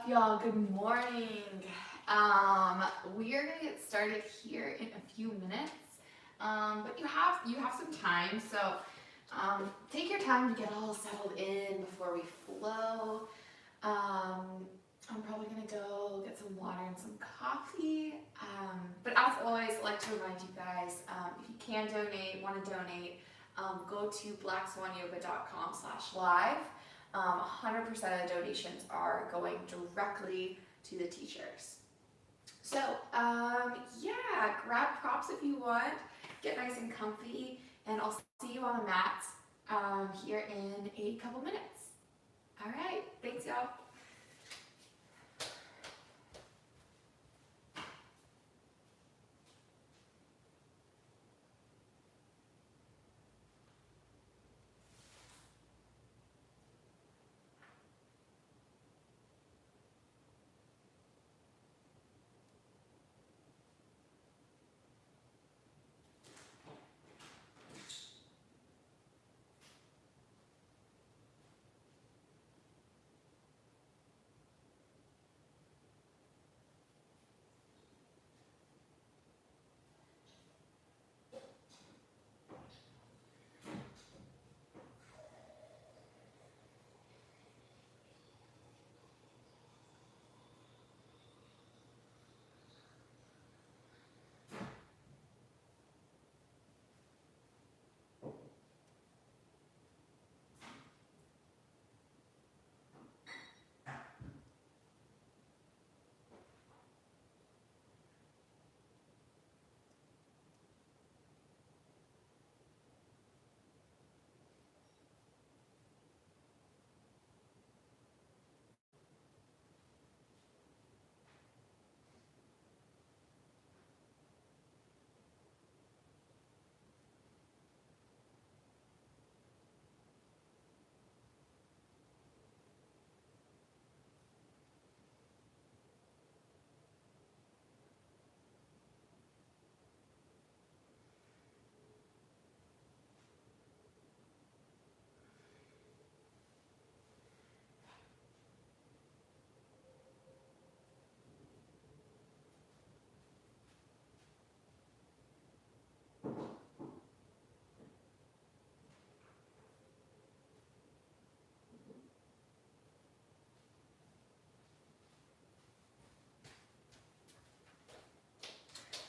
up, y'all? Good morning. We are gonna get started here in a few minutes, but you have some time, so take your time to get all settled in before we flow. I'm probably gonna go get some water and some coffee. But as always, I like to remind you guys, if you can donate, want to donate, go to blackswanyoga.com/live. 100% of the donations are going directly to the teachers. So, yeah, grab props if you want, get nice and comfy, and I'll see you on the mats here in a couple minutes. All right, thanks, y'all.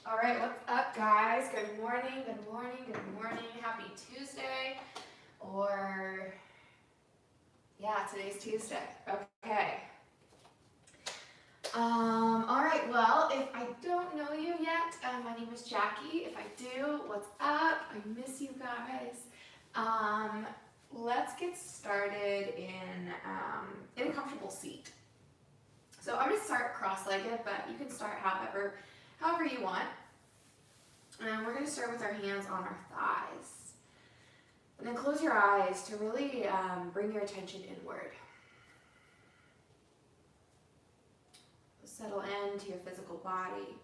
All right, what's up, guys? Good morning, good morning, good morning. Happy Tuesday. Or, yeah, today's Tuesday. Okay. All right, well, if I don't know you yet, my name is Jackie. If I do, what's up? I miss you guys. Let's get started in a comfortable seat. So I'm gonna start cross-legged, but you can start however you want. And we're going to start with our hands on our thighs. And then close your eyes to really bring your attention inward. Settle into your physical body.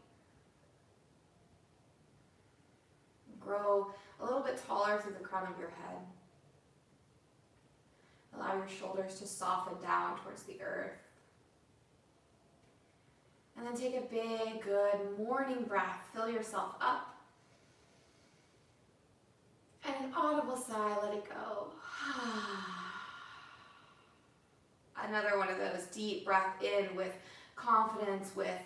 Grow a little bit taller through the crown of your head. Allow your shoulders to soften down towards the earth. And then take a big, good morning breath. Fill yourself up. And an audible sigh, let it go. Another one of those deep breath in with confidence, with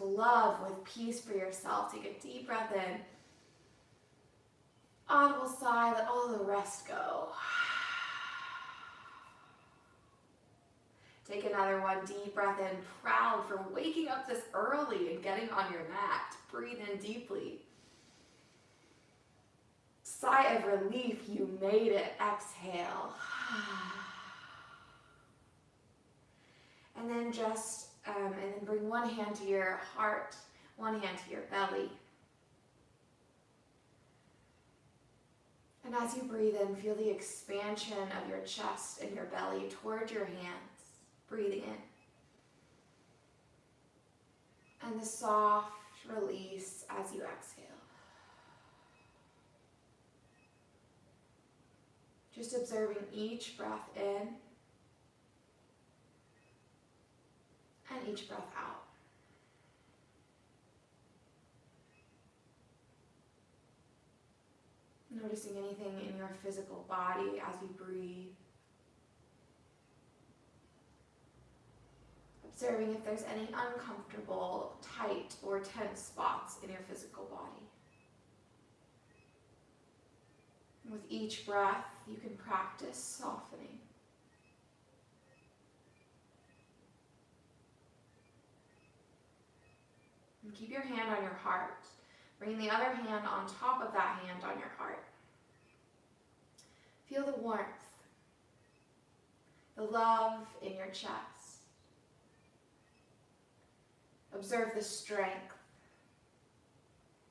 love, with peace for yourself. Take a deep breath in. Audible sigh, let all the rest go. Take another one, deep breath in, proud for waking up this early and getting on your mat. Breathe in deeply. Sigh of relief, you made it. Exhale. And then and then bring one hand to your heart, one hand to your belly. And as you breathe in, feel the expansion of your chest and your belly toward your hands. Breathing in. And the soft release as you exhale. Just observing each breath in and each breath out. Noticing anything in your physical body as you breathe. Observing if there's any uncomfortable, tight, or tense spots in your physical body. With each breath, you can practice softening. And keep your hand on your heart. Bring the other hand on top of that hand on your heart. Feel the warmth, the love in your chest. Observe the strength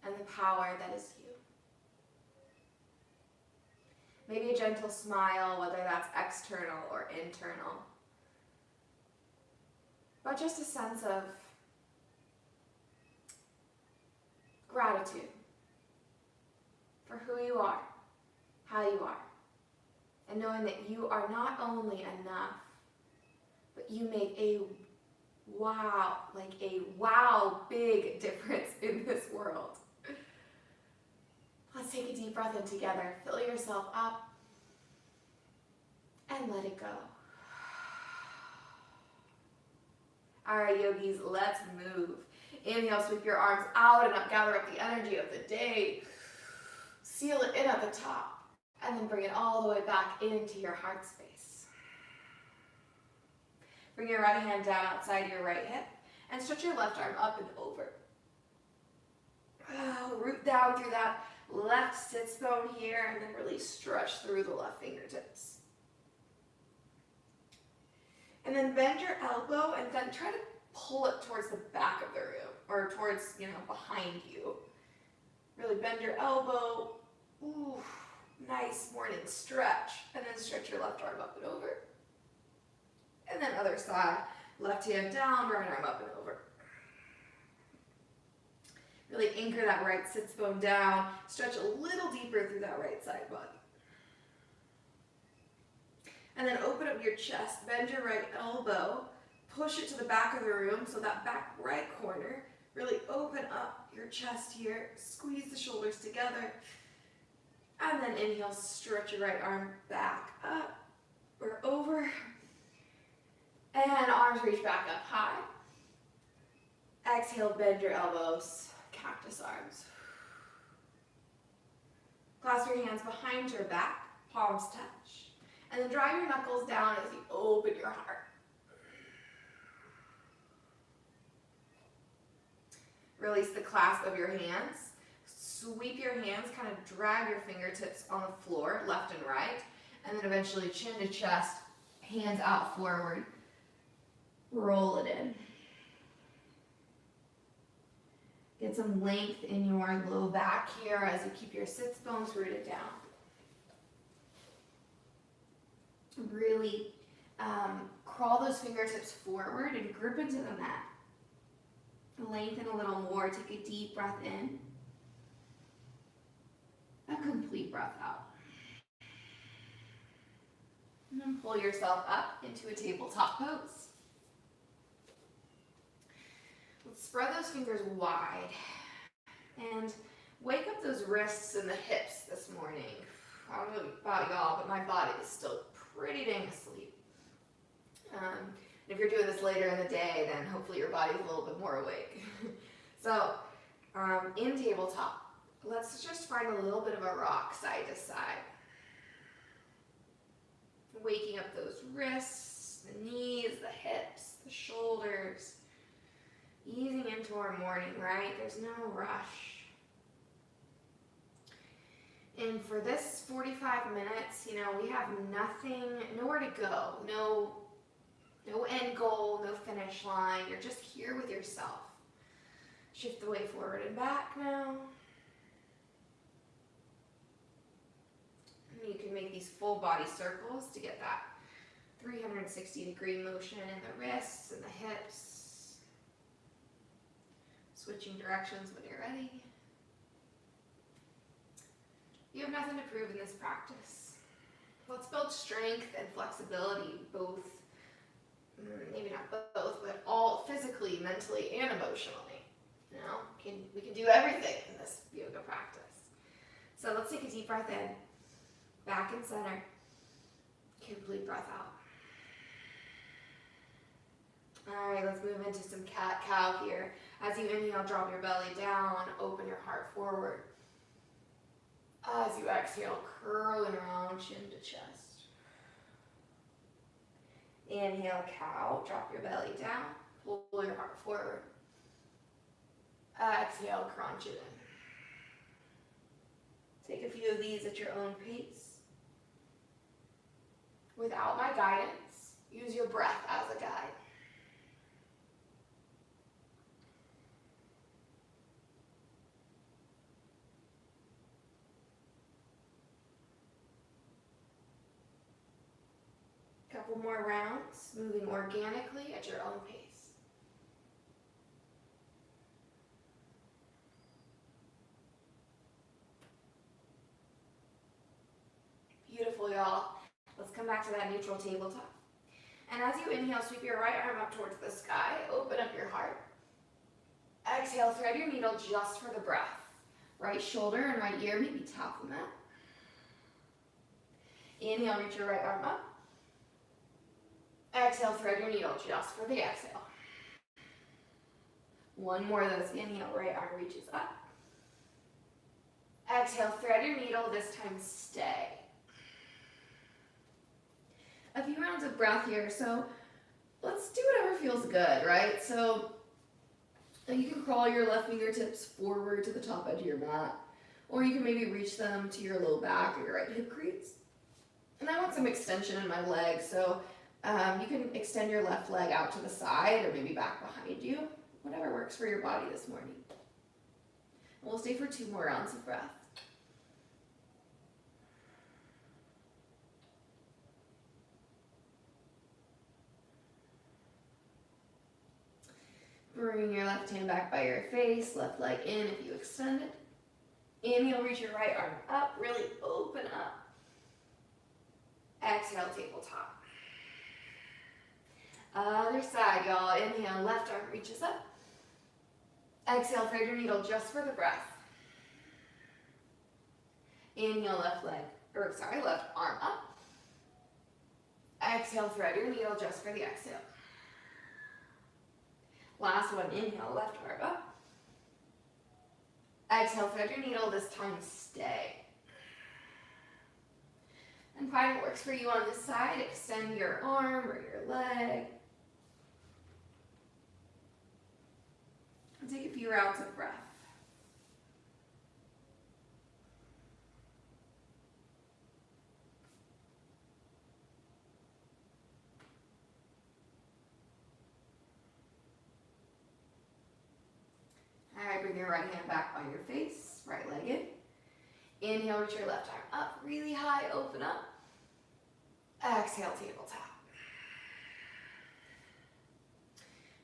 and the power that is you. Maybe a gentle smile, whether that's external or internal. But just a sense of gratitude for who you are, how you are, and knowing that you are not only enough, but you make a wow big difference in this world. Let's take a deep breath in together. Fill yourself up and let it go. All right, yogis, let's move. Inhale, sweep your arms out and up, gather up the energy of the day. Seal it in at the top, and then bring it all the way back into your heart space. Bring your right hand down outside your right hip, and stretch your left arm up and over. Root down through that left sits bone here, and then really stretch through the left fingertips. And then bend your elbow, and then try to pull it towards the back of the room, or towards, behind you. Really bend your elbow. Ooh, nice morning stretch. And then stretch your left arm up and over. And then other side, left hand down, right arm up and over. Really anchor that right sits bone down. Stretch a little deeper through that right side body. And then open up your chest, bend your right elbow, push it to the back of the room, so that back right corner. Really open up your chest here, squeeze the shoulders together, and then inhale, stretch your right arm back up or over, and arms reach back up high. Exhale, bend your elbows, cactus arms. Clasp your hands behind your back, palms touch, and then drive your knuckles down as you open your heart. Release the clasp of your hands. Sweep your hands, kind of drag your fingertips on the floor, left and right, and then eventually chin to chest, hands out forward. Roll it in. Get some length in your low back here as you keep your sits bones rooted down. Really crawl those fingertips forward and grip into the mat. Lengthen a little more. Take a deep breath in. A complete breath out. And then pull yourself up into a tabletop pose. Let's spread those fingers wide and wake up those wrists and the hips this morning. I don't know about y'all, but my body is still pretty dang asleep. If you're doing this later in the day, then hopefully your body's a little bit more awake. So, in tabletop, let's just find a little bit of a rock side to side. Waking up those wrists, the knees, the hips, the shoulders. Easing into our morning, right? There's no rush. And for this 45 minutes, we have nowhere to go. No end goal, no finish line. You're just here with yourself. Shift the way forward and back now. And you can make these full body circles to get that 360-degree motion in the wrists and the hips. Switching directions when you're ready. You have nothing to prove in this practice. Let's build strength and flexibility both maybe not both, but all physically, mentally, and emotionally. You know, we can do everything in this yoga practice. So let's take a deep breath in, back and center, complete breath out. All right, let's move into some cat-cow here. As you inhale, drop your belly down, open your heart forward. As you exhale, curling around chin to chest. Inhale, cow, drop your belly down, pull your heart forward. Exhale, crunch it in. Take a few of these at your own pace. Without my guidance, use your breath as a guide. Couple more rounds, moving organically at your own pace. Beautiful, y'all. Let's come back to that neutral tabletop. And as you inhale, sweep your right arm up towards the sky, open up your heart. Exhale, thread your needle just for the breath. Right shoulder and right ear, maybe tap the mat. Inhale, reach your right arm up. Exhale, thread your needle just for the exhale. One more of those. Inhale, right arm reaches up. Exhale, thread your needle, this time stay. A few rounds of breath here, so let's do whatever feels good, right? So you can crawl your left fingertips forward to the top edge of your mat, or you can maybe reach them to your low back or your right hip crease. And I want some extension in my legs, so you can extend your left leg out to the side or maybe back behind you, whatever works for your body this morning. And we'll stay for 2 more rounds of breath. Bring your left hand back by your face, left leg in if you extend it. Inhale, reach your right arm up, really open up. Exhale, tabletop. Other side, y'all. Inhale, left arm reaches up. Exhale, thread your needle just for the breath. Inhale, left arm up. Exhale, thread your needle just for the exhale. Last one, inhale, left arm up. Exhale, thread your needle, this time stay. And find what works for you on this side. Extend your arm or your leg. And take a few rounds of breath. All right, bring your right hand back by your face, right leg in. Inhale, reach your left arm up, really high, open up. Exhale, tabletop.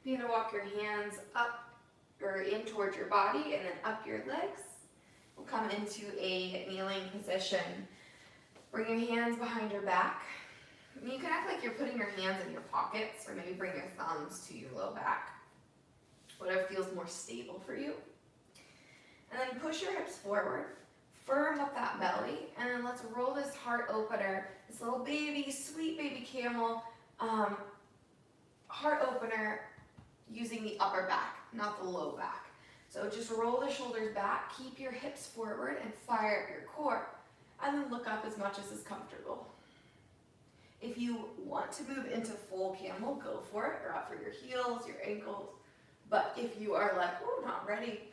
You're gonna walk your hands up or in towards your body and then up your legs. We'll come into a kneeling position. Bring your hands behind your back. You can act like you're putting your hands in your pockets or maybe bring your thumbs to your low back. Whatever feels more stable for you. And then push your hips forward. Firm up that belly, and then let's roll this heart opener, this little baby, sweet baby camel heart opener using the upper back, not the low back. So just roll the shoulders back, keep your hips forward, and fire up your core. And then look up as much as is comfortable. If you want to move into full camel, go for it, or up for your heels, your ankles. But if you are like, oh, not ready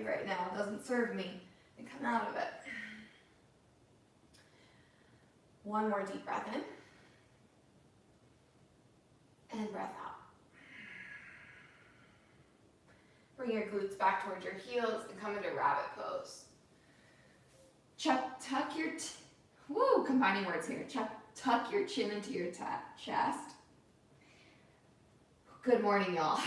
right now, doesn't serve me, and come out of it. One more deep breath in. And breath out. Bring your glutes back towards your heels and come into rabbit pose. Tuck your, combining words here. Tuck your chin into your chest. Good morning, y'all.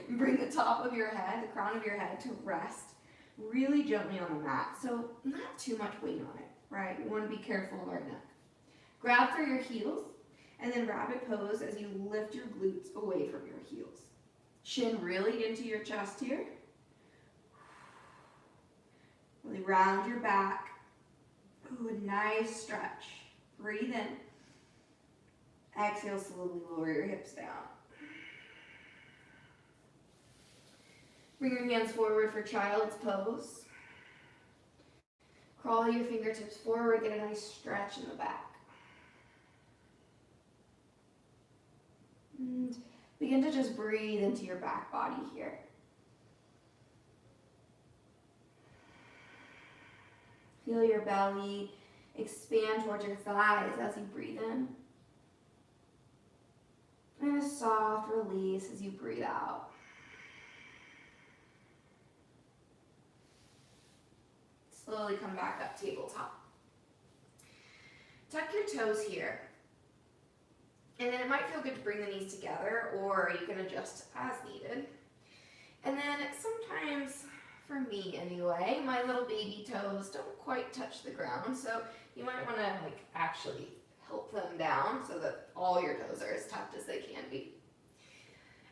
Bring the top of your head, the crown of your head to rest really gently on the mat. So not too much weight on it, right? You want to be careful of our neck. Grab for your heels And then rabbit pose as you lift your glutes away from your heels. Chin really into your chest here. Really round your back. Ooh, a nice stretch. Breathe in. Exhale, slowly lower your hips down. Bring your hands forward for child's pose. Crawl your fingertips forward, get a nice stretch in the back. And begin to just breathe into your back body here. Feel your belly expand towards your thighs as you breathe in. And a soft release as you breathe out. Slowly come back up, tabletop. Tuck your toes here. And then it might feel good to bring the knees together, or you can adjust as needed. And then sometimes, for me anyway, my little baby toes don't quite touch the ground, so you might want to actually help them down so that all your toes are as tucked as they can be.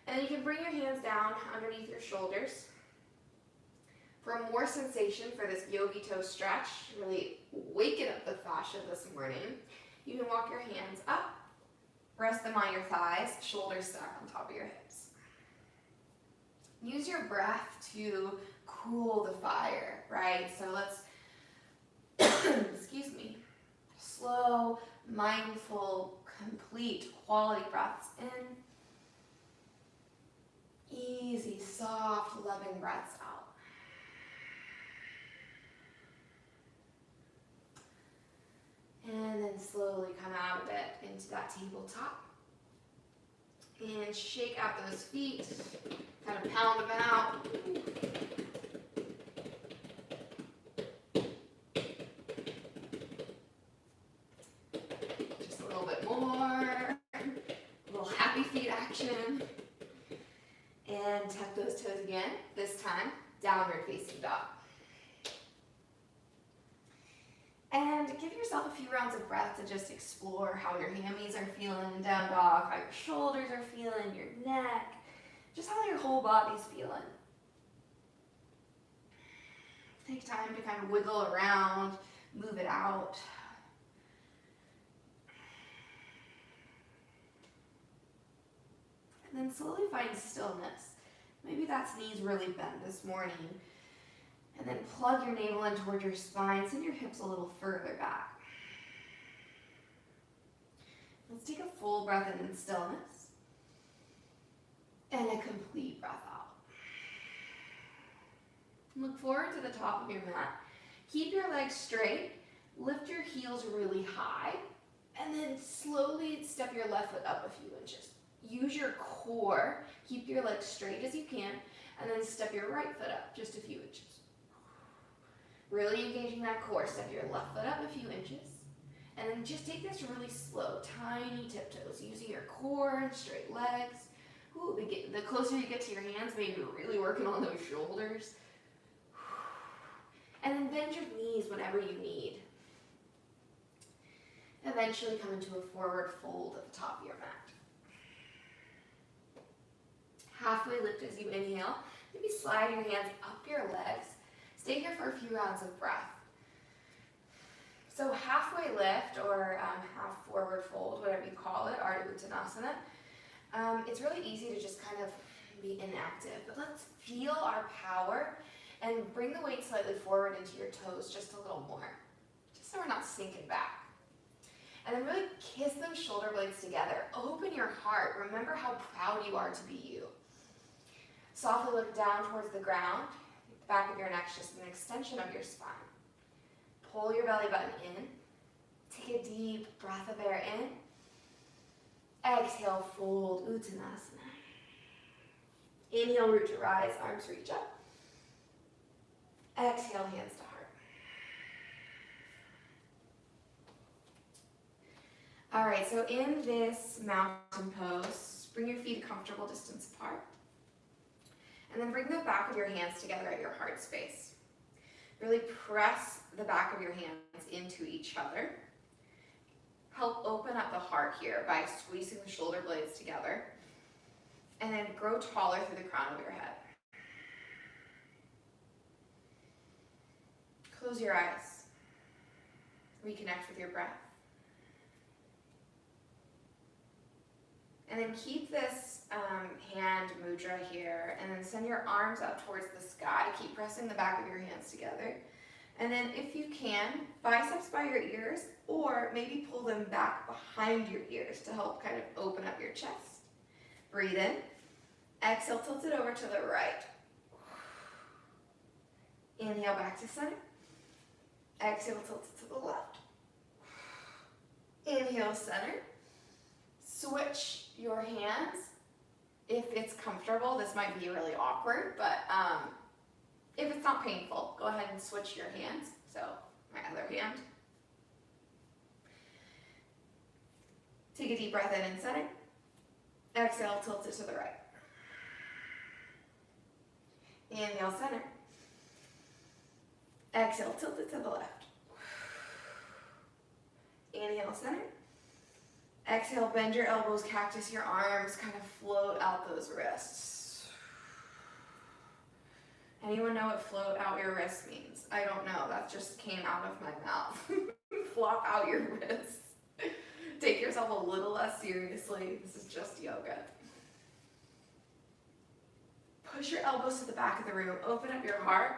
And then you can bring your hands down underneath your shoulders. For more sensation for this yogi toe stretch, really waking up the fascia this morning, you can walk your hands up, rest them on your thighs, shoulders stack on top of your hips. Use your breath to cool the fire, right? So let's, excuse me, slow, mindful, complete, quality breaths in. Easy, soft, loving breaths out. And then slowly come out a bit into that tabletop. And shake out those feet, kind of pound them out. Just a little bit more. A little happy feet action. And tuck those toes again, this time downward facing dog. And give yourself a few rounds of breath to just explore how your hammies are feeling in down dog, how your shoulders are feeling, your neck, just how your whole body's feeling. Take time to kind of wiggle around, move it out. And then slowly find stillness. Maybe that's knees really bent this morning. And then plug your navel in toward your spine, send your hips a little further back. Let's take a full breath in stillness. And a complete breath out. Look forward to the top of your mat. Keep your legs straight. Lift your heels really high. And then slowly step your left foot up a few inches. Use your core. Keep your legs straight as you can. And then step your right foot up just a few inches. Really engaging that core. Step your left foot up a few inches. And then just take this really slow, tiny tiptoes, using your core and straight legs. Ooh, the closer you get to your hands, maybe you're really working on those shoulders. And then bend your knees whenever you need. Eventually come into a forward fold at the top of your mat. Halfway lift as you inhale. Maybe slide your hands up your legs. Stay here for a few rounds of breath. So halfway lift or half forward fold, whatever you call it, Ardha Uttanasana. It's really easy to just kind of be inactive, but let's feel our power and bring the weight slightly forward into your toes just a little more, just so we're not sinking back. And then really kiss those shoulder blades together. Open your heart. Remember how proud you are to be you. Softly look down towards the ground. The back of your neck is just an extension of your spine. Pull your belly button in. Take a deep breath of air in. Exhale, fold Uttanasana. Inhale, root to rise, arms reach up. Exhale, hands to heart. All right, so in this mountain pose, bring your feet a comfortable distance apart. And then bring the back of your hands together at your heart space. Really press the back of your hands into each other. Help open up the heart here by squeezing the shoulder blades together. And then grow taller through the crown of your head. Close your eyes. Reconnect with your breath. And then keep this hand mudra here, and then send your arms up towards the sky. Keep pressing the back of your hands together. And then if you can, biceps by your ears, or maybe pull them back behind your ears to help kind of open up your chest. Breathe in. Exhale, tilt it over to the right. Inhale back to center. Exhale, tilt it to the left. Inhale, center. Switch your hands. If it's comfortable, this might be really awkward, but if it's not painful, go ahead and switch your hands. So, my other hand. Take a deep breath in and center. Exhale, tilt it to the right. Inhale, center. Exhale, tilt it to the left. Inhale, center. Exhale, bend your elbows, cactus your arms, kind of float out those wrists. Anyone know what float out your wrists means? I don't know, that just came out of my mouth. Flop out your wrists. Take yourself a little less seriously. This is just yoga. Push your elbows to the back of the room, open up your heart,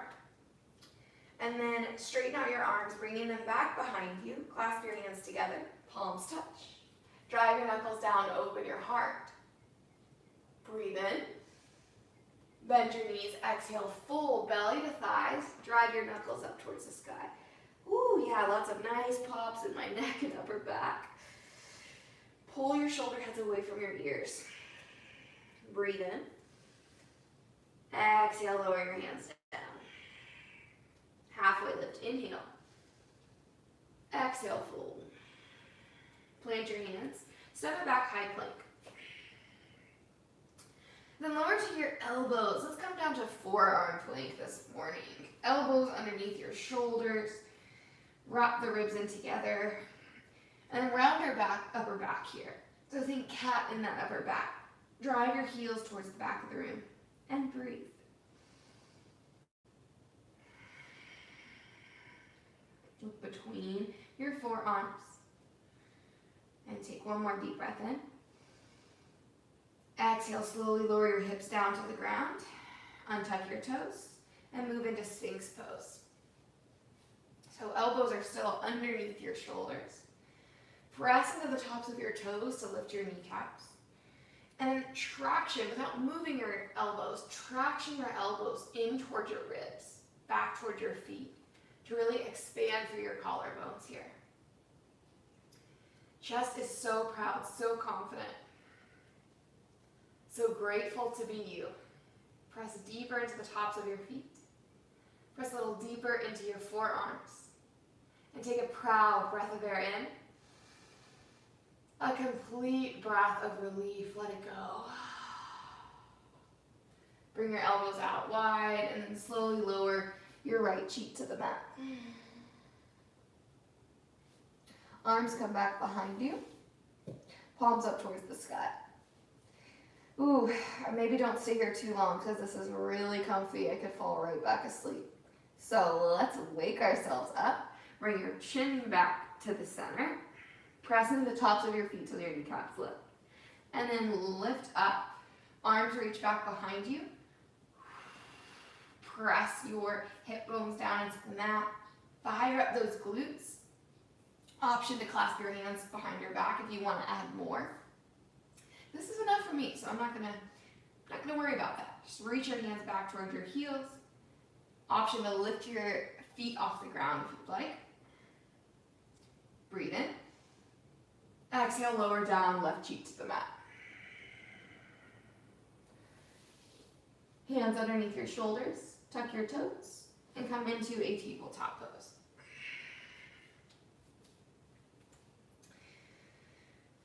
and then straighten out your arms, bringing them back behind you. Clasp your hands together, palms touch. Drive your knuckles down, open your heart. Breathe in. Bend your knees, exhale, full belly to thighs. Drive your knuckles up towards the sky. Ooh, yeah, lots of nice pops in my neck and upper back. Pull your shoulder heads away from your ears. Breathe in. Exhale, lower your hands down. Halfway lift, inhale. Exhale, fold. Plant your hands, step it back, high plank. Then lower to your elbows. Let's come down to forearm plank this morning. Elbows underneath your shoulders. Wrap the ribs in together. And round your back, upper back here. So think cat in that upper back. Drive your heels towards the back of the room. And breathe. Look between your forearms. And take one more deep breath in. Exhale, slowly lower your hips down to the ground. Untuck your toes and move into Sphinx pose. So elbows are still underneath your shoulders. Press into the tops of your toes to lift your kneecaps. And traction, without moving your elbows, traction your elbows in towards your ribs, back towards your feet, to really expand through your collarbones here. Chest is so proud, so confident. So grateful to be you. Press deeper into the tops of your feet. Press a little deeper into your forearms. And take a proud breath of air in. A complete breath of relief. Let it go. Bring your elbows out wide and then slowly lower your right cheek to the mat. Arms come back behind you. Palms up towards the sky. Ooh, maybe don't stay here too long because this is really comfy. I could fall right back asleep. So let's wake ourselves up. Bring your chin back to the center. Press into the tops of your feet till your kneecaps lift. And then lift up. Arms reach back behind you. Press your hip bones down into the mat. Fire up those glutes. Option to clasp your hands behind your back if you want to add more. This is enough for me, so I'm not gonna worry about that. Just reach your hands back towards your heels. Option to lift your feet off the ground if you'd like. Breathe in. Exhale, lower down, left cheek to the mat. Hands underneath your shoulders, tuck your toes, and come into a tabletop pose.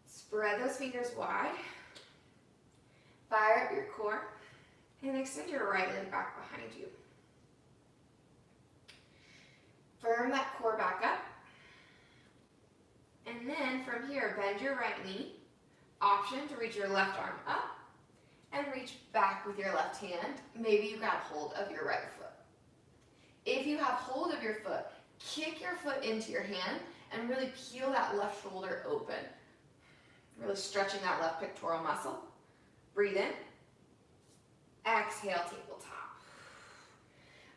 Spread those fingers wide. Fire up your core and extend your right leg back behind you. Firm that core back up And then from here, bend your right knee. Option to reach your left arm up and reach back with your left hand. Maybe you grab hold of your right foot. If you have hold of your foot, kick your foot into your hand and really peel that left shoulder open. Really stretching that left pectoral muscle. Breathe in. Exhale, tabletop.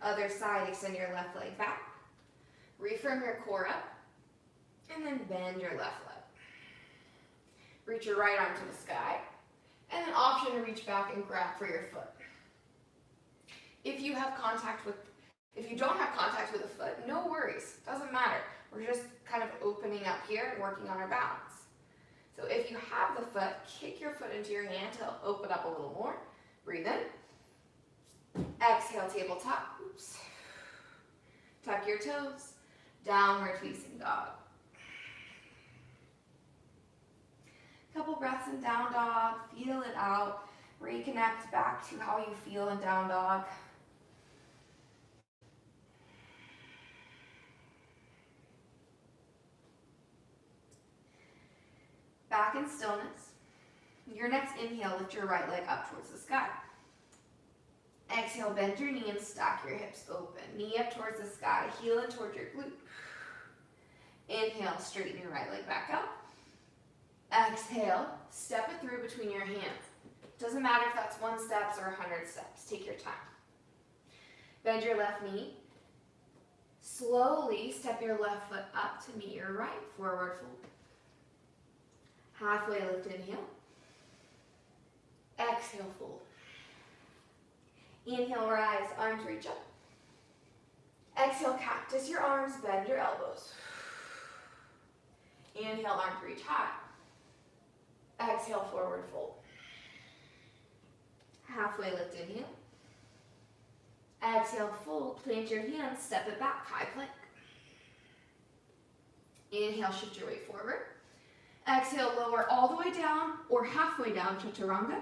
Other side, extend your left leg back. Refirm your core up. And then bend your left leg. Reach your right arm to the sky. And then option to reach back and grab for your foot. If you don't have contact with a foot, no worries. Doesn't matter. We're just kind of opening up here and working on our balance. So if you have the foot, kick your foot into your hand to open up a little more. Breathe in. Exhale, tabletop. Oops. Tuck your toes. Downward facing dog. Couple breaths in down dog. Feel it out. Reconnect back to how you feel in down dog. Back in stillness. Your next inhale, lift your right leg up towards the sky. Exhale, bend your knee and stack your hips open. Knee up towards the sky, heel in towards your glute. Inhale, straighten your right leg back up. Exhale, step it through between your hands. Doesn't matter if that's 1 step or 100 steps. Take your time. Bend your left knee. Slowly step your left foot up to meet your right. Forward fold. Halfway lift, inhale. Exhale, fold. Inhale, rise, arms reach up. Exhale, cactus your arms, bend your elbows. Inhale, arms reach high. Exhale, forward fold. Halfway lift, inhale. Exhale, fold, plant your hands, step it back, high plank. Inhale, shift your weight forward. Exhale, lower all the way down or halfway down, chaturanga.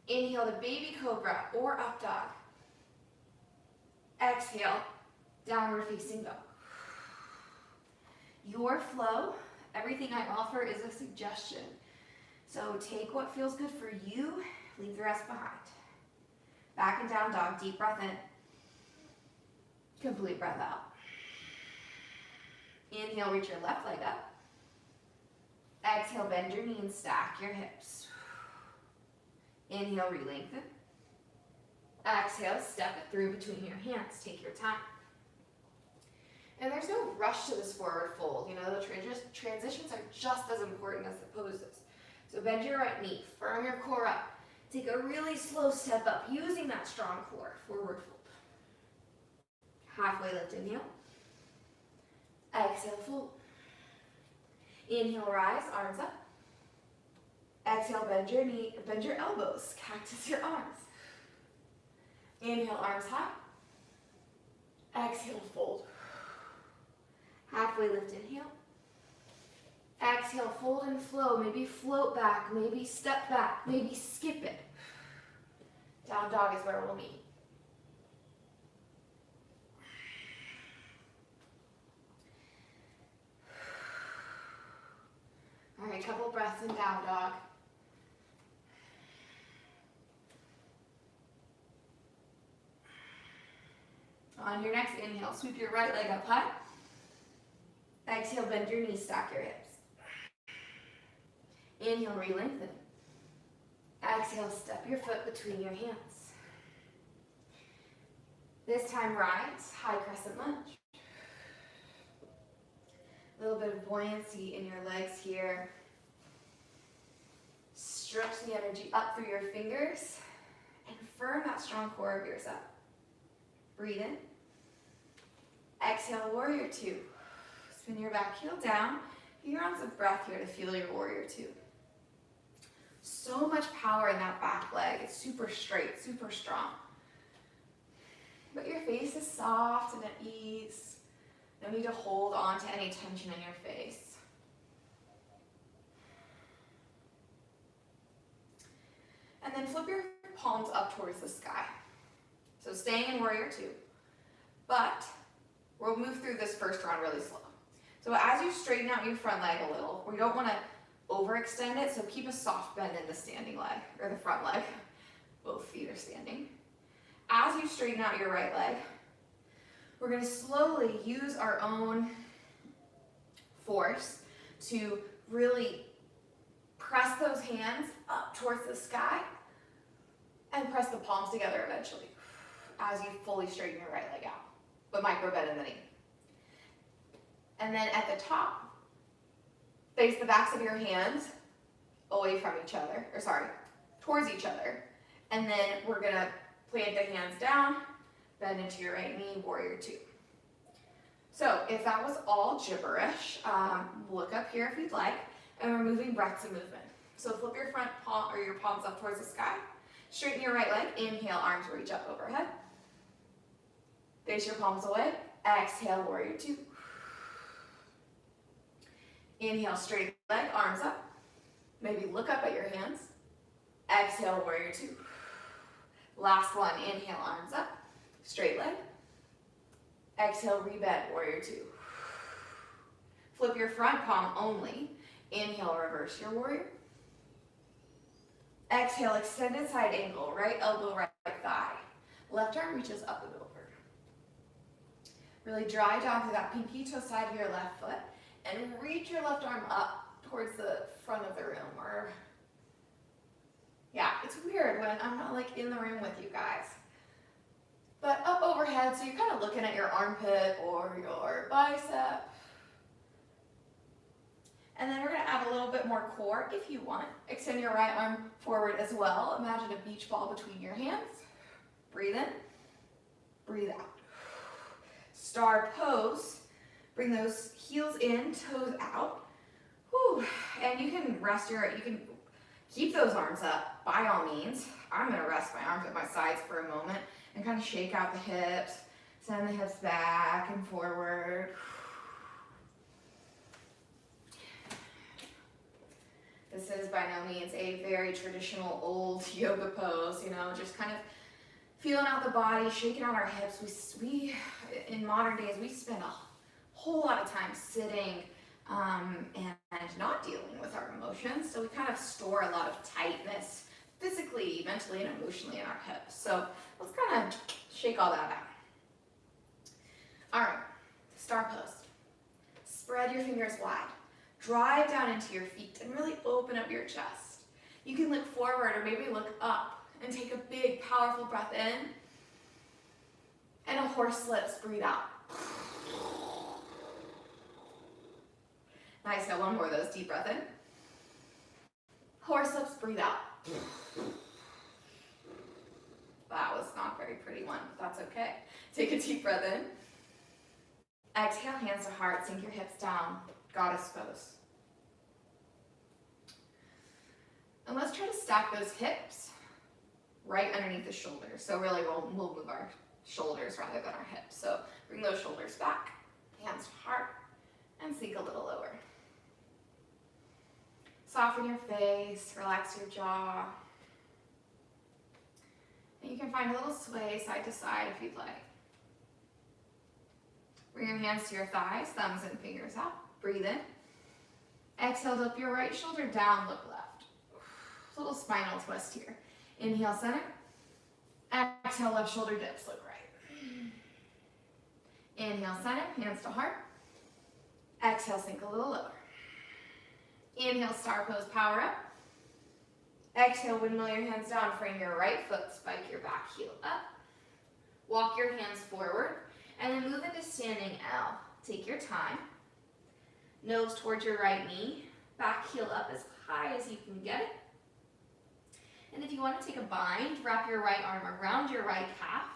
Inhale to baby cobra or up dog. Exhale, downward facing dog. Your flow, everything I offer is a suggestion. So take what feels good for you, leave the rest behind. Back and down dog, deep breath in. Complete breath out. Inhale, reach your left leg up. Exhale, bend your knee and stack your hips. Inhale, re-lengthen. Exhale, step it through between your hands. Take your time. And there's no rush to this forward fold. You know, the transitions are just as important as the poses. So bend your right knee, firm your core up. Take a really slow step up using that strong core. Forward fold. Halfway lift, inhale. Exhale, fold. Inhale, rise, arms up. Exhale, bend your knee, bend your elbows, cactus your arms. Inhale, arms high. Exhale, fold. Halfway lift, inhale. Exhale, fold and flow. Maybe float back, maybe step back, maybe skip it. Down dog is where we'll meet. All right, couple breaths in down dog. On your next inhale, sweep your right leg up high. Exhale, bend your knees, stack your hips. Inhale, re-lengthen. Exhale, step your foot between your hands. This time, rise, high crescent lunge. A little bit of buoyancy in your legs here. Stretch the energy up through your fingers and firm that strong core of yours up. Breathe in. Exhale, warrior two. Spin your back heel down. Few rounds of breath here to feel your warrior two. So much power in that back leg. It's super straight, super strong. But your face is soft and at ease. No need to hold on to any tension in your face. And then flip your palms up towards the sky. So staying in warrior two. But we'll move through this first round really slow. So as you straighten out your front leg a little, we don't want to overextend it, so keep a soft bend in the standing leg, or the front leg. Both feet are standing. As you straighten out your right leg, we're going to slowly use our own force to really press those hands up towards the sky and press the palms together eventually as you fully straighten your right leg out, but micro bend in the knee. And then at the top, face the backs of your hands away from each other, or sorry, towards each other. And then we're gonna plant the hands down, bend into your right knee, warrior two. So if that was all gibberish, look up here if you'd like, and we're moving breaths and movement. So flip your front palm or your palms up towards the sky. Straighten your right leg. Inhale, arms reach up overhead. Face your palms away. Exhale, warrior two. Inhale, straight leg, arms up. Maybe look up at your hands. Exhale, warrior two. Last one, inhale, arms up. Straight leg. Exhale, rebend, warrior two. Flip your front palm only. Inhale, reverse your warrior. Exhale, extended side angle, right elbow, right thigh. Left arm reaches up and over. Really drive down through that pinky toe side of your left foot and reach your left arm up towards the front of the room. Or, yeah, it's weird when I'm not like in the room with you guys. But up overhead, so you're kind of looking at your armpit or your bicep. And then we're going to add a little bit more core if you want. Extend your right arm forward as well. Imagine a beach ball between your hands. Breathe in, breathe out. Star pose. Bring those heels in, toes out. Whew. And you can you can keep those arms up by all means. I'm going to rest my arms at my sides for a moment and kind of shake out the hips. Send the hips back and forward. This is by no means a very traditional old yoga pose, you know, just kind of feeling out the body, shaking out our hips. We in modern days, we spend a whole lot of time sitting and not dealing with our emotions. So we kind of store a lot of tightness physically, mentally, and emotionally in our hips. So let's kind of shake all that out. All right, star pose. Spread your fingers wide. Drive down into your feet and really open up your chest. You can look forward or maybe look up and take a big, powerful breath in. And a horse lips, breathe out. Nice, now one more of those, deep breath in. Horse lips, breathe out. That was not a very pretty one, but that's okay. Take a deep breath in. Exhale, hands to heart, sink your hips down. Goddess pose. And let's try to stack those hips right underneath the shoulders. So really we'll move our shoulders rather than our hips. So bring those shoulders back, hands to heart, and sink a little lower. Soften your face, relax your jaw. And you can find a little sway side to side if you'd like. Bring your hands to your thighs, thumbs and fingers out. Breathe in. Exhale, up your right shoulder, down, look left. Little spinal twist here. Inhale, center. Exhale, left shoulder dips, look right. Inhale, center, hands to heart. Exhale, sink a little lower. Inhale, star pose, power up. Exhale, windmill your hands down, frame your right foot, spike your back heel up. Walk your hands forward, and then move into standing L. Take your time. Nose towards your right knee, back heel up as high as you can get it. And if you want to take a bind, wrap your right arm around your right calf.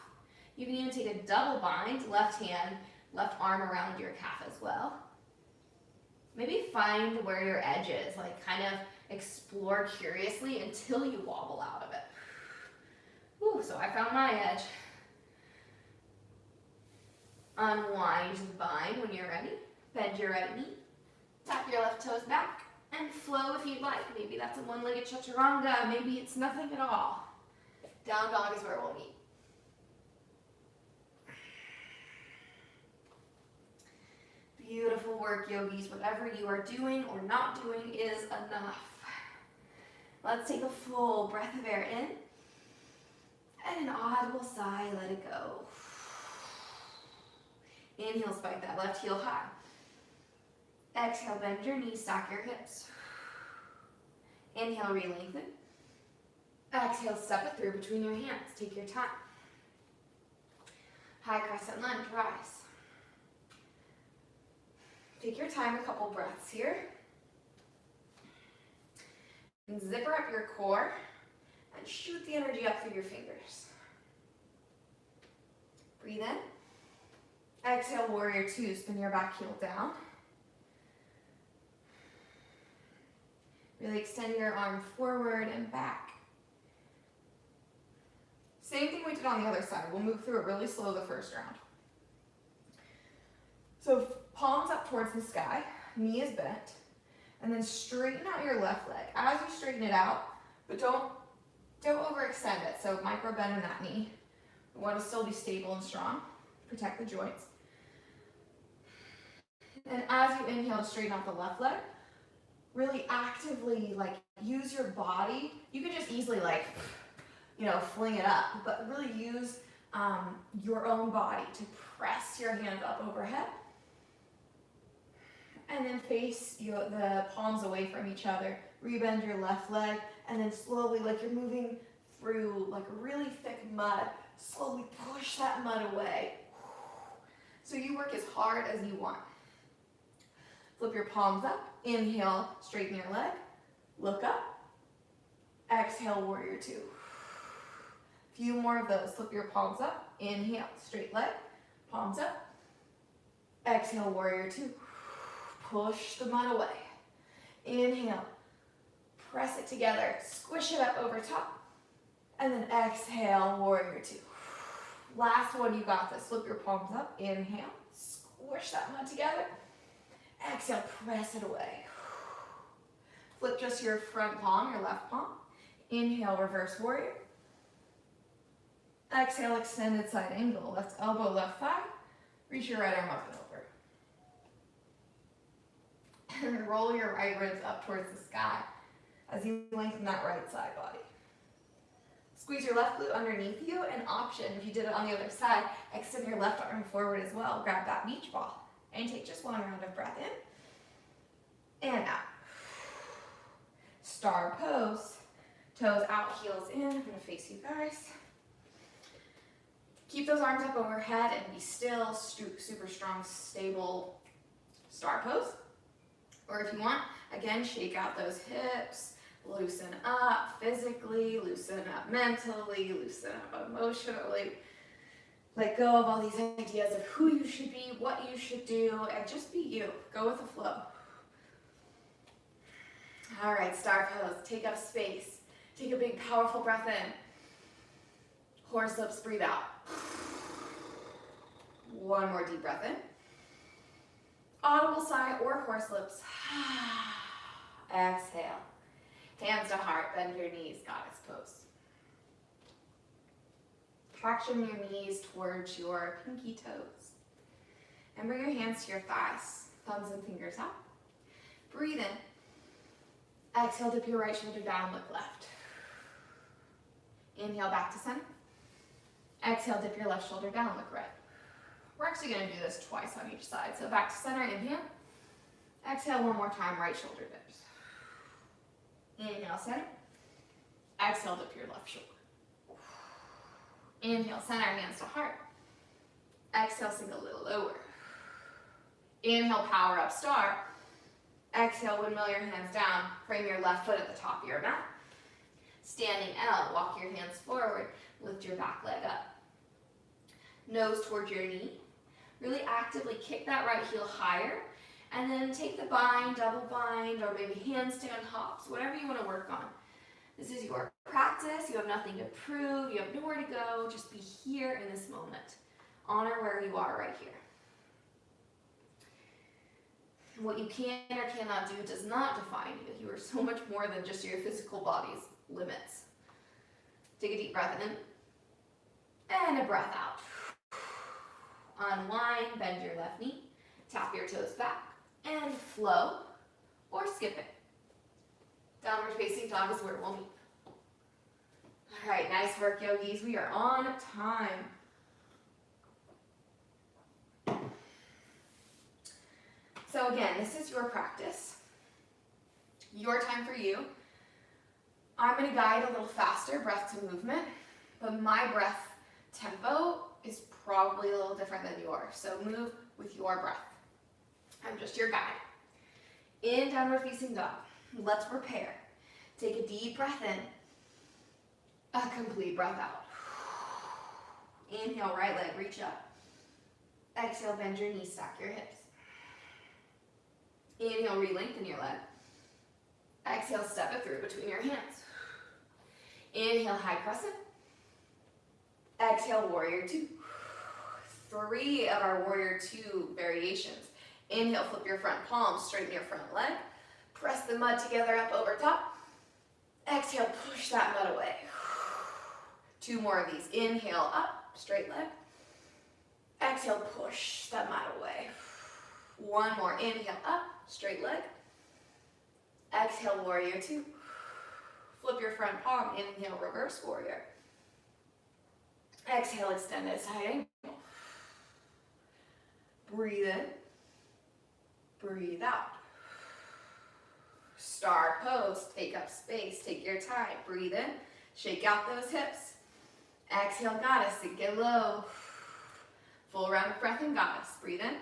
You can even take a double bind, left hand, left arm around your calf as well. Maybe find where your edge is, like kind of explore curiously until you wobble out of it. Whew, so I found my edge. Unwind the bind when you're ready. Bend your right knee. Tap your left toes back and flow if you'd like. Maybe that's a one-legged chaturanga. Maybe it's nothing at all. Down dog is where we'll meet. Beautiful work, yogis. Whatever you are doing or not doing is enough. Let's take a full breath of air in. And an audible sigh, let it go. Inhale, spike that left heel high. Exhale, bend your knees, stack your hips. Inhale, re-lengthen. Exhale, step it through between your hands. Take your time. High crescent lunge, rise. Take your time, a couple breaths here. And zipper up your core and shoot the energy up through your fingers. Breathe in. Exhale, warrior two, spin your back heel down. Really extend your arm forward and back. Same thing we did on the other side. We'll move through it really slow the first round. So palms up towards the sky, knee is bent, and then straighten out your left leg. As you straighten it out, but don't overextend it. So micro bend in that knee. We want to still be stable and strong. Protect the joints. And as you inhale to straighten out the left leg, really actively use your body. You can just easily fling it up, but really use your own body to press your hands up overhead. And then face the palms away from each other. Rebend your left leg, and then slowly, like you're moving through like really thick mud, slowly push that mud away. So you work as hard as you want. Flip your palms up. Inhale, straighten your leg. Look up. Exhale, warrior two. Few more of those. Flip your palms up. Inhale, straight leg. Palms up. Exhale, warrior two. Push the mud away. Inhale. Press it together. Squish it up over top. And then exhale, warrior two. Last one, you got this. Flip your palms up. Inhale. Squish that mud together. Exhale, press it away. Flip just your front palm, your left palm. Inhale, reverse warrior. Exhale, extended side angle. Left elbow, left thigh. Reach your right arm up and over. And roll your right ribs up towards the sky as you lengthen that right side body. Squeeze your left glute underneath you. An option, if you did it on the other side, extend your left arm forward as well. Grab that beach ball. And take just one round of breath in and out. Star pose. Toes out, heels in. I'm going to face you guys. Keep those arms up overhead and be still. Super strong, stable star pose. Or if you want, again, shake out those hips. Loosen up physically. Loosen up mentally. Loosen up emotionally. Let go of all these ideas of who you should be, what you should do, and just be you. Go with the flow. All right, star pose. Take up space. Take a big, powerful breath in. Horse lips, breathe out. One more deep breath in. Audible sigh or horse lips. Exhale. Hands to heart, bend your knees, goddess pose. Traction your knees towards your pinky toes. And bring your hands to your thighs, thumbs and fingers out. Breathe in. Exhale, dip your right shoulder down, look left. Inhale, back to center. Exhale, dip your left shoulder down, look right. We're actually going to do this twice on each side. So back to center, inhale. Exhale one more time, right shoulder dips. Inhale, center. Exhale, dip your left shoulder. Inhale, center, hands to heart. Exhale, sink a little lower. Inhale, power up, star. Exhale, windmill your hands down. Frame your left foot at the top of your mat. Standing L, walk your hands forward. Lift your back leg up. Nose towards your knee. Really actively kick that right heel higher. And then take the bind, double bind, or maybe handstand hops, whatever you want to work on. This is your practice. You have nothing to prove. You have nowhere to go. Just be here in this moment. Honor where you are right here. What you can or cannot do does not define you. You are so much more than just your physical body's limits. Take a deep breath in and a breath out. Unwind, bend your left knee. Tap your toes back and flow or skip it. Downward facing dog is where we'll meet. All right, nice work, yogis. We are on time. So again, this is your practice, your time for you. I'm going to guide a little faster, breath to movement, but my breath tempo is probably a little different than yours. So move with your breath. I'm just your guide. In downward facing dog, let's prepare. Take a deep breath in, a complete breath out. Inhale, right leg, reach up. Exhale, bend your knees, stack your hips. Inhale, re-lengthen your leg. Exhale, step it through between your hands. Inhale, high crescent. Exhale, warrior two. 3 of our warrior two variations. Inhale, flip your front palm, straighten your front leg. Press the mud together up over top. Exhale, push that mud away. 2 more of these. Inhale, up, straight leg. Exhale, push that mud away. 1 more. Inhale, up, straight leg. Exhale, warrior two. Flip your front palm. Inhale, reverse warrior. Exhale, extended side angle. Breathe in. Breathe out. Star pose. Take up space. Take your time. Breathe in. Shake out those hips. Exhale, goddess. Sink it low. Full round of breath in goddess. Breathe in.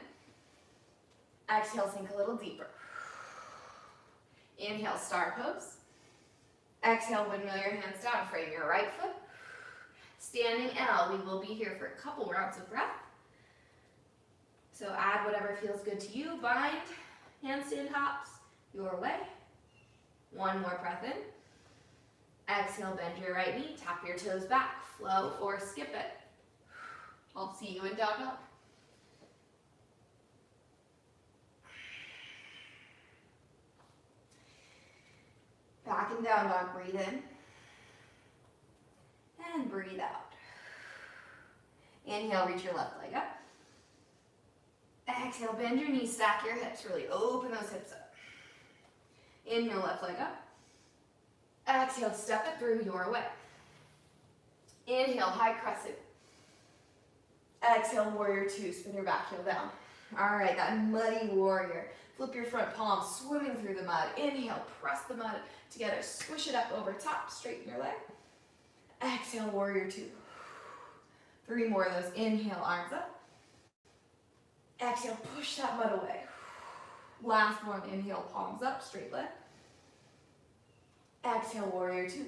Exhale, sink a little deeper. Inhale, star pose. Exhale, windmill your hands down. Frame your right foot. Standing L. We will be here for a couple rounds of breath. So add whatever feels good to you. Bind, handstand hops your way. 1 more breath in. Exhale, bend your right knee. Tap your toes back. Flow or skip it. I'll see you in down dog. Back and down dog, breathe in. And breathe out. Inhale, reach your left leg up. Exhale, bend your knees, stack your hips, really open those hips up. Inhale, left leg up. Exhale, step it through your way. Inhale, high crescent. Exhale, warrior two, spin your back heel down. All right, that muddy warrior. Flip your front palm, swimming through the mud. Inhale, press the mud together, squish it up over top, straighten your leg. Exhale, warrior two. 3 more of those. Inhale, arms up. Exhale, push that mud away. Last one, inhale, palms up, straight leg. Exhale, warrior two.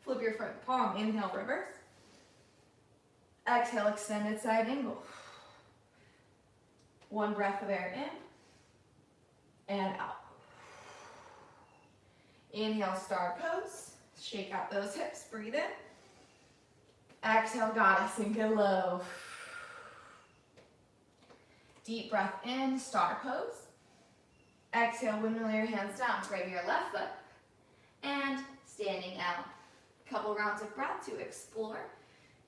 Flip your front palm, inhale, reverse. Exhale, extended side angle. 1 breath of air in and out. Inhale, star pose. Shake out those hips, breathe in. Exhale, goddess, sink it low. Deep breath in, star pose. Exhale, windmill your hands down, frame your left foot. And standing out. Couple rounds of breath to explore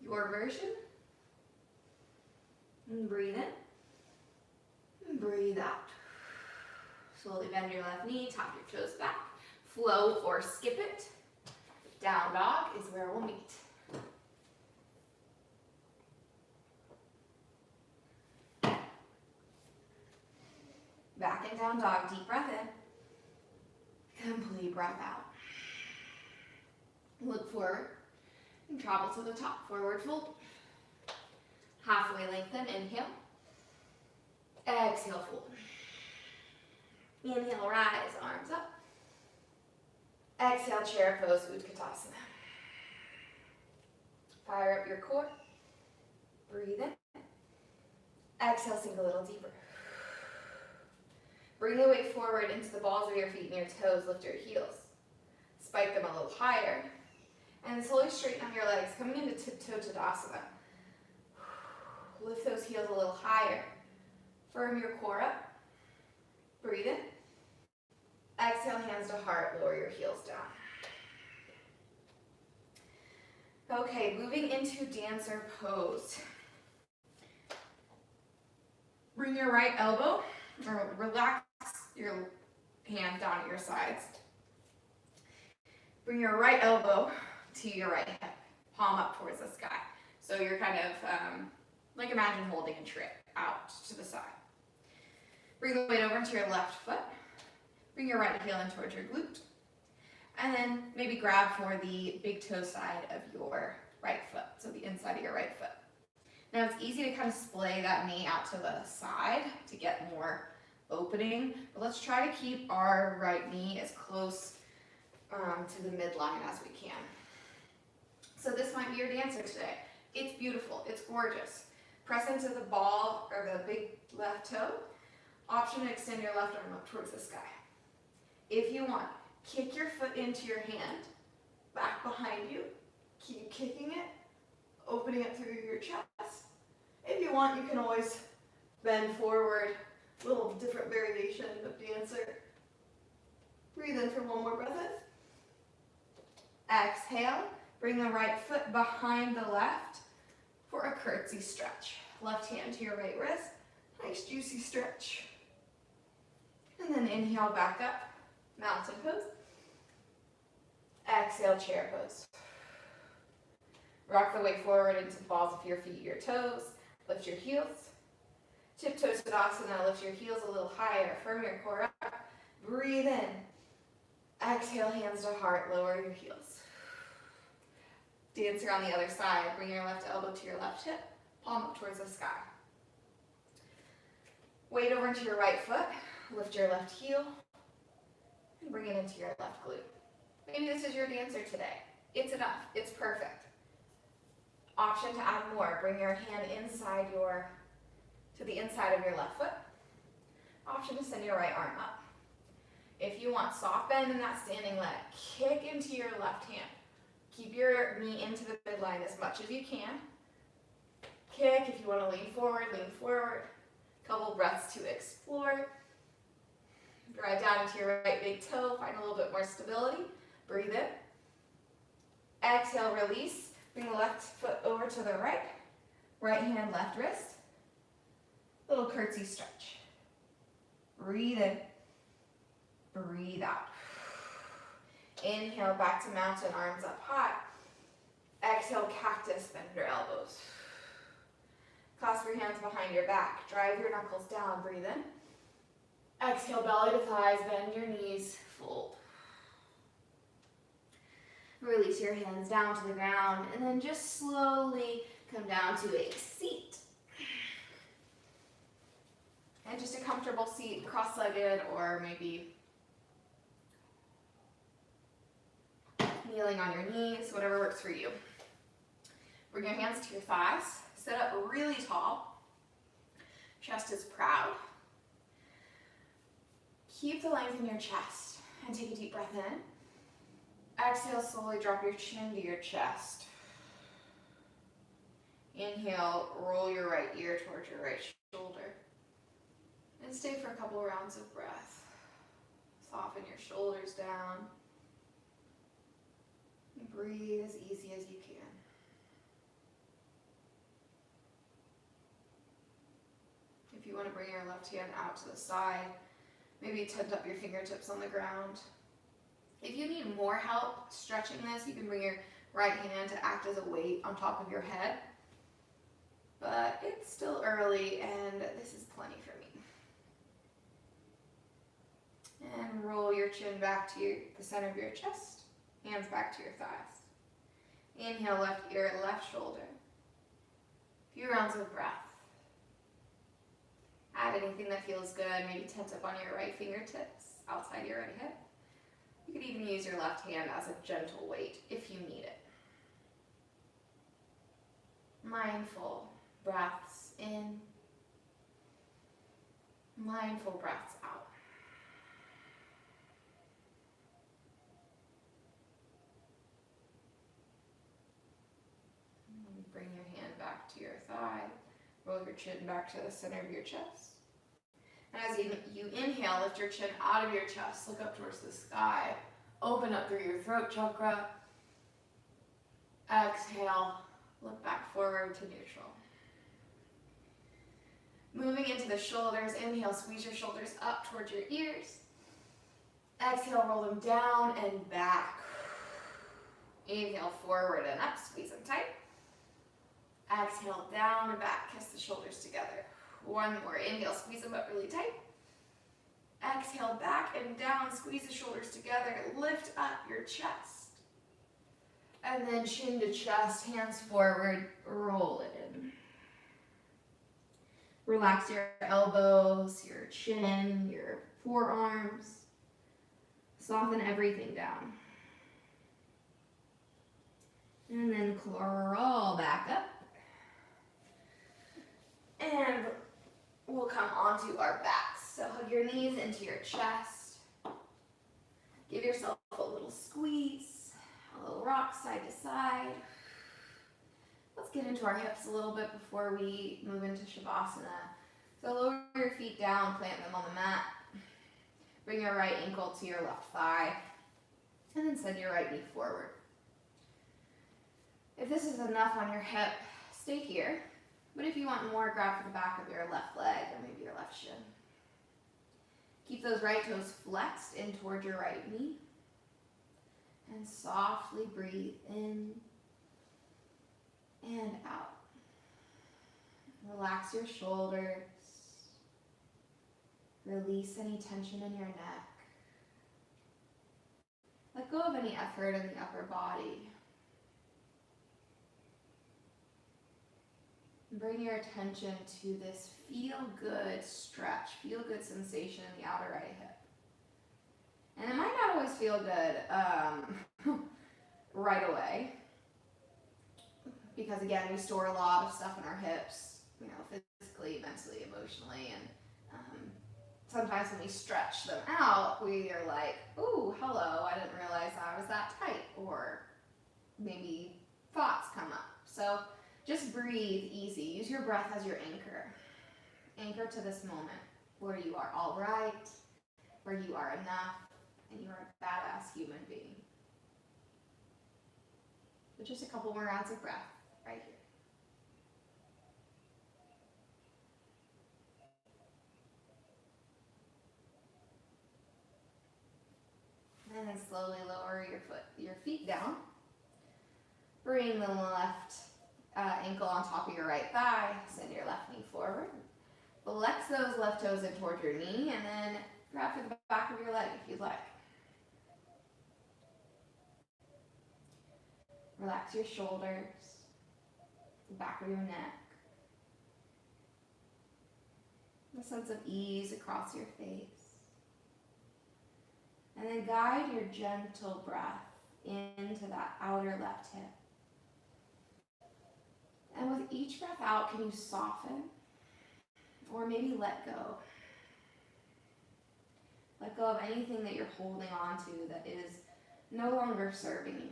your version. And breathe in. And breathe out. Slowly bend your left knee, tap your toes back. Flow or skip it. Down dog is where we'll meet. Back and down dog, deep breath in. Complete breath out. Look forward and travel to the top. Forward fold. Halfway lengthen, inhale. Exhale, fold. Inhale, rise, arms up. Exhale, chair pose, Utkatasana. Fire up your core. Breathe in. Exhale, sink a little deeper. Bring the weight forward into the balls of your feet and your toes. Lift your heels. Spike them a little higher. And slowly straighten out your legs, coming into tiptoe Tadasana. Lift those heels a little higher. Firm your core up. Breathe in. Exhale, hands to heart, lower your heels down. Okay, moving into dancer pose. Bring your right elbow, or relax your hand down at your sides. Bring your right elbow to your right hip, palm up towards the sky. So you're kind of, like imagine holding a tray out to the side. Bring the weight over into your left foot. Bring your right heel in towards your glute. And then maybe grab for the big toe side of your right foot, so the inside of your right foot. Now it's easy to kind of splay that knee out to the side to get more opening, but let's try to keep our right knee as close to the midline as we can. So this might be your dancer today. It's beautiful, it's gorgeous. Press into the ball or the big left toe. Option to extend your left arm up towards the sky. If you want, kick your foot into your hand, back behind you. Keep kicking it, opening it through your chest. If you want, you can always bend forward, little different variation of dancer. Breathe in for one more breath in. Exhale, bring the right foot behind the left for a curtsy stretch. Left hand to your right wrist, nice juicy stretch. And then inhale back up, mountain pose. Exhale, chair pose. Rock the weight forward into the balls of your feet, your toes. Lift your heels. Tiptoe Tadasana, lift your heels a little higher. Firm your core up. Breathe in. Exhale, hands to heart, lower your heels. Dancer on the other side. Bring your left elbow to your left hip. Palm up towards the sky. Weight over into your right foot. Lift your left heel. And bring it into your left glute. Maybe this is your dancer today. It's enough. It's perfect. Option to add more. Bring your hand to the inside of your left foot. Option to send your right arm up. If you want soft bend in that standing leg, kick into your left hand. Keep your knee into the midline as much as you can. Kick. If you want to lean forward, lean forward. Couple breaths to explore. Drive down into your right big toe. Find a little bit more stability. Breathe in. Exhale, release. Bring the left foot over to the right. Right hand, left wrist. Little curtsy stretch. Breathe in. Breathe out. Inhale, back to mountain, arms up high. Exhale, cactus, bend your elbows. Clasp your hands behind your back. Drive your knuckles down, breathe in. Exhale, belly to thighs, bend your knees, fold. Release your hands down to the ground, and then just slowly come down to a seat. And just a comfortable seat, cross-legged, or maybe kneeling on your knees, whatever works for you. Bring your hands to your thighs. Sit up really tall. Chest is proud. Keep the length in your chest and take a deep breath in. Exhale, slowly drop your chin to your chest. Inhale, roll your right ear towards your right shoulder. And stay for a couple rounds of breath. Soften your shoulders down. And breathe as easy as you can. If you want to bring your left hand out to the side, maybe tent up your fingertips on the ground. If you need more help stretching this, you can bring your right hand to act as a weight on top of your head. But it's still early and this is plenty for me. And roll your chin back to the center of your chest, hands back to your thighs. Inhale, left ear, left shoulder. A few rounds of breath. Add anything that feels good, maybe tent up on your right fingertips, outside your right hip. You could even use your left hand as a gentle weight if you need it. Mindful breaths in, mindful breaths out. And bring your hand back to your thigh, roll your chin back to the center of your chest. And as you inhale, lift your chin out of your chest, look up towards the sky, open up through your throat chakra. Exhale, look back forward to neutral. Moving into the shoulders, inhale, squeeze your shoulders up towards your ears. Exhale, roll them down and back. Inhale, forward and up, squeeze them tight. Exhale, down and back, kiss the shoulders together. One more, inhale, squeeze them up really tight. Exhale, back and down, squeeze the shoulders together, lift up your chest. And then chin to chest, hands forward, roll it in. Relax your elbows, your chin, your forearms. Soften everything down. And then crawl back up. And we'll come onto our backs. So hug your knees into your chest. Give yourself a little squeeze, a little rock side to side. Let's get into our hips a little bit before we move into Shavasana. So lower your feet down, plant them on the mat. Bring your right ankle to your left thigh. And then send your right knee forward. If this is enough on your hip, stay here. But if you want more, grab for the back of your left leg or maybe your left shin. Keep those right toes flexed in toward your right knee. And softly breathe in and out. Relax your shoulders. Release any tension in your neck. Let go of any effort in the upper body. Bring your attention to this feel-good stretch, feel-good sensation in the outer right hip. And it might not always feel good right away, because again, we store a lot of stuff in our hips, physically, mentally, emotionally, and sometimes when we stretch them out, we are like, ooh, hello, I didn't realize I was that tight, or maybe thoughts come up. So just breathe easy. Use your breath as your anchor. Anchor to this moment where you are all right, where you are enough, and you are a badass human being. But just a couple more rounds of breath right here. And then slowly lower your feet down. Bring the left ankle on top of your right thigh. Send your left knee forward. Flex those left toes in toward your knee, and then grab for the back of your leg if you'd like. Relax your shoulders, the back of your neck. A sense of ease across your face. And then guide your gentle breath into that outer left hip. And with each breath out, can you soften or maybe let go? Let go of anything that you're holding on to that is no longer serving you.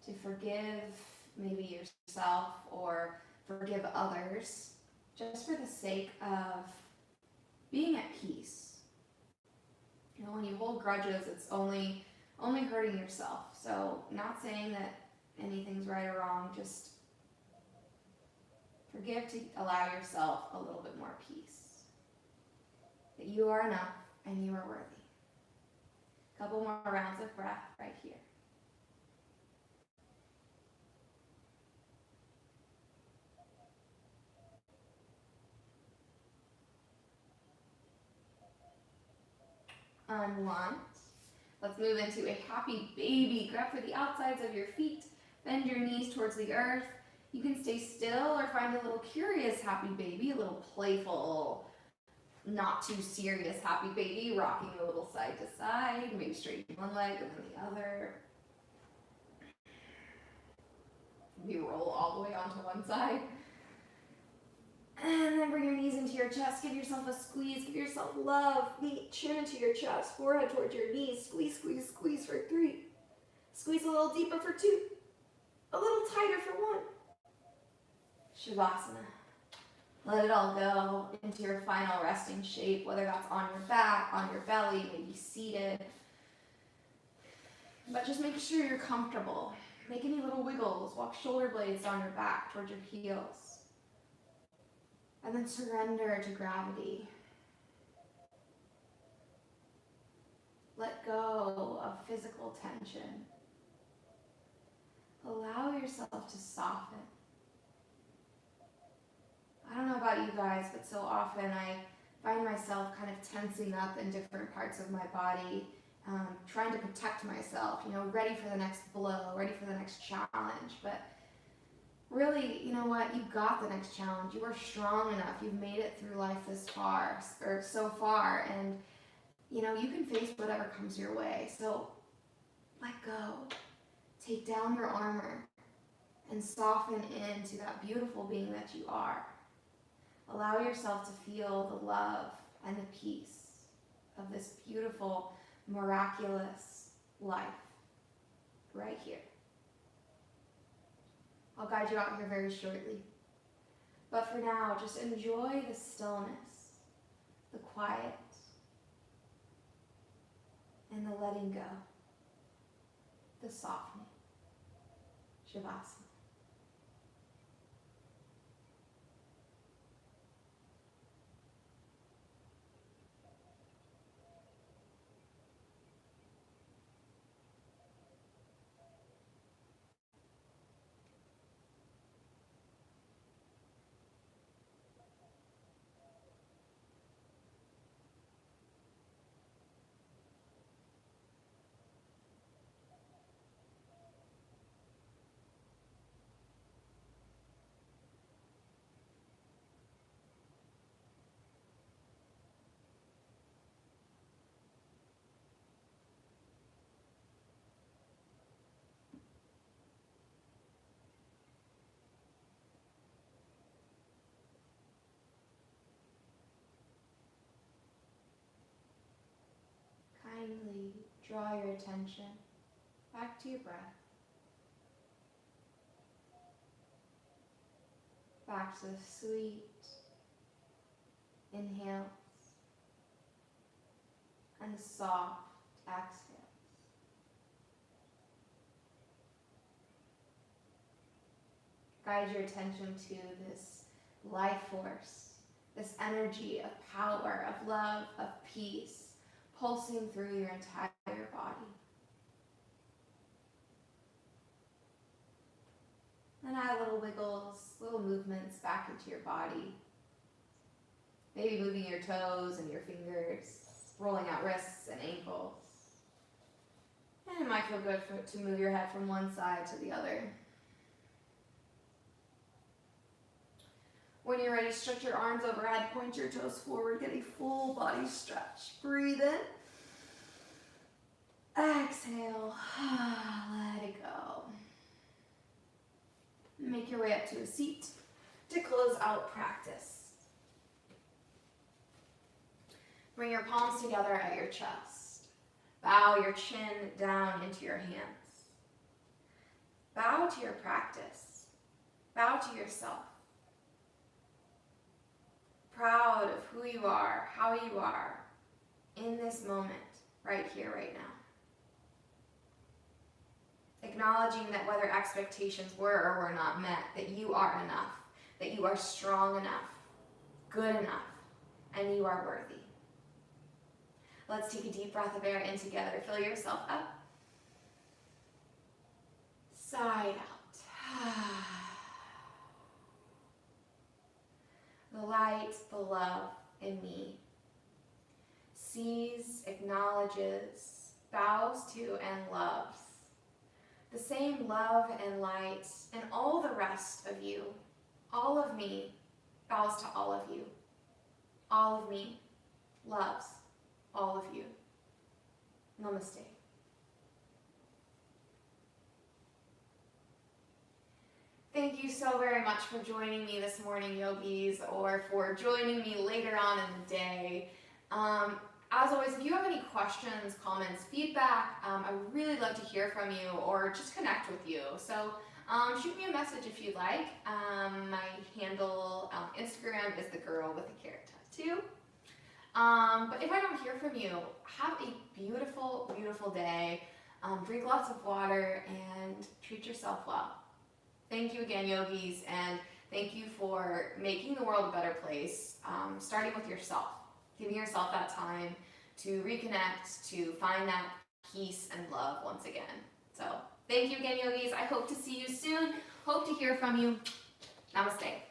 To forgive maybe yourself or forgive others, just for the sake of being at peace. When you hold grudges, it's only hurting yourself. So not saying that anything's right or wrong, just forgive to allow yourself a little bit more peace. That you are enough and you are worthy. A couple more rounds of breath right here. Unwind. Let's move into a happy baby. Grab for the outsides of your feet. Bend your knees towards the earth. You can stay still or find a little curious happy baby, a little playful, not too serious happy baby, rocking a little side to side, maybe straighten one leg and then the other. Maybe roll all the way onto one side. And then bring your knees into your chest. Give yourself a squeeze. Give yourself love. Chin into your chest. Forehead towards your knees. Squeeze, squeeze, squeeze for 3. Squeeze a little deeper for 2. A little tighter for 1. Shavasana. Let it all go into your final resting shape, whether that's on your back, on your belly, maybe seated. But just make sure you're comfortable. Make any little wiggles. Walk shoulder blades down your back towards your heels. And then surrender to gravity. Let go of physical tension. Allow yourself to soften. I don't know about you guys, but so often I find myself kind of tensing up in different parts of my body, trying to protect myself, ready for the next blow, ready for the next challenge. But really, you know what? You got the next challenge. You are strong enough. You've made it through life this far, or so far, and you can face whatever comes your way. So let go. Take down your armor and soften into that beautiful being that you are. Allow yourself to feel the love and the peace of this beautiful, miraculous life right here. I'll guide you out here very shortly. But for now, just enjoy the stillness, the quiet, and the letting go, the softening. Shavasana. Kindly draw your attention back to your breath, back to the sweet inhales and the soft exhales. Guide your attention to this life force, this energy of power, of love, of peace, pulsing through your entire body. And add little wiggles, little movements back into your body. Maybe moving your toes and your fingers, rolling out wrists and ankles. And it might feel good to move your head from one side to the other. When you're ready, stretch your arms overhead, point your toes forward, get a full body stretch. Breathe in. Exhale. Let it go. Make your way up to a seat to close out practice. Bring your palms together at your chest. Bow your chin down into your hands. Bow to your practice. Bow to yourself. Proud of who you are, how you are, in this moment, right here, right now. Acknowledging that whether expectations were or were not met, that you are enough, that you are strong enough, good enough, and you are worthy. Let's take a deep breath of air in together. Fill yourself up. Sigh out. The light, the love in me sees, acknowledges, bows to, and loves the same love and light and all the rest of you. All of me bows to all of you. All of me loves all of you. Namaste. Thank you so very much for joining me this morning, yogis, or for joining me later on in the day. As always, if you have any questions, comments, feedback, I would really love to hear from you or just connect with you. So shoot me a message if you'd like. My handle on Instagram is thegirlwiththecarrot tattoo. But if I don't hear from you, have a beautiful, beautiful day. Drink lots of water and treat yourself well. Thank you again, yogis, and thank you for making the world a better place, starting with yourself, giving yourself that time to reconnect, to find that peace and love once again. So thank you again, yogis. I hope to see you soon. Hope to hear from you. Namaste.